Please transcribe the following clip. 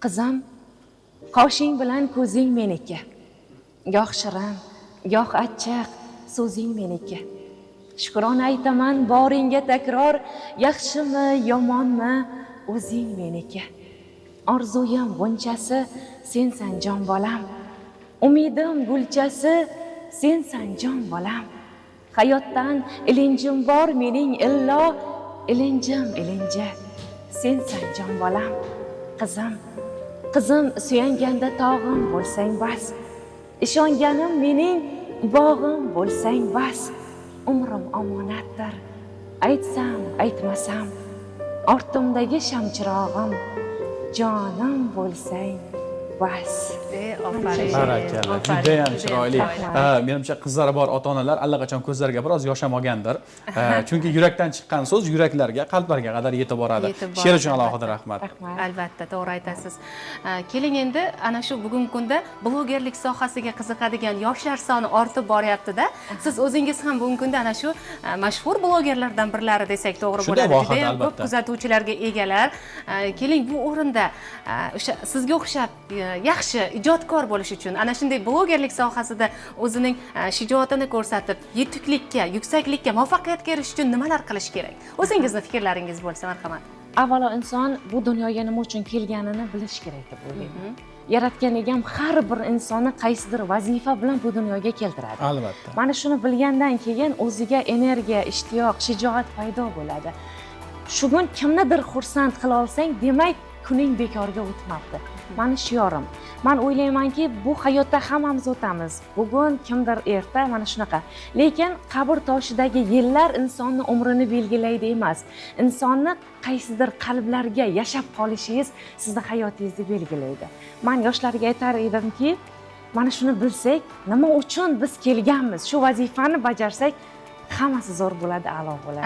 Qizim, qoshing bilan ko'zing meniki. Goh shirin, goh achchiq, so'zing meniki. Shukrona aytaman boringga takror, yaxshimi, yomonmi, o'zing meniki. Orzuyim g'unchasi, sensan jon bolam. Umidim gulchasi, sensan jon bolam. Hayotdan ilinjim bor mening illo, ilinjim ilinji, sensan jon bolam. Qizim suyanganda tog'im bo'lsang bas. Ishonganim mening bog'im bo'lsang bas. Umrim omonatdir. Aytsam, aytmasam, ortimdagi shamchirog'im, jonim bo'lsang bas. Barakalla, juda ham chiroyli. Menimcha qizlari bor ota-onalar allaqachon ko'zlariga biroz yosh olgandir. Chunki yurakdan chiqqan so'z yuraklarga, qalblarga qadar yetib boradi. She'r uchun alohida rahmat. Albatta, to'g'ri aytasiz. Keling endi ana shu bugungi kunda blogerlik sohasiga qiziqadigan yoshlar soni ortib boryapti-da. Siz o'zingiz ham bugungi kunda ana shu mashhur blogerlardan birlari desak to'g'ri bo'ladi. Juda ham ko'p kuzatuvchilarga egalar. Keling bu o'rinda o'sha sizga o'xshab yaxshi ijodkor bo'lish uchun ana shunday blogerlik sohasida o'zining shijoatini ko'rsatib, yetuklikka, yuksaklikka, muvaffaqiyatga erishish uchun nimalar qilish kerak? O'zingizning fikrlaringiz bo'lsa, marhamat. Avvalo inson bu dunyoga nima uchun kelganini bilish kerak deb o'ylayman. Yaratgan egam har bir insonni qaysidir vazifa bilan bu dunyoga keltiradi. Albatta. Mana shuni bilgandan keyin o'ziga energiya, ishtiyoq, shijoat paydo bo'ladi. Shu kun kimnidir xursand qila olsang, demak kuning bekorga o'tmabdi. Mani shiorim. Men o'ylaymanki, bu hayotda hammamiz o'tamiz. Bugun kimdir erta mana shunaqa. Lekin qabr toshidagi yillar insonni umrini belgilaydi emas. Insonni qaysidir qalblarga yashab qolishingiz sizni hayotingizni belgilaydi. Men yoshlarga aytar edimki, mana shuni bilsak, nima uchun biz kelganmiz, shu vazifani bajarsak, hammasi zo'r bo'ladi, a'lo bo'ladi.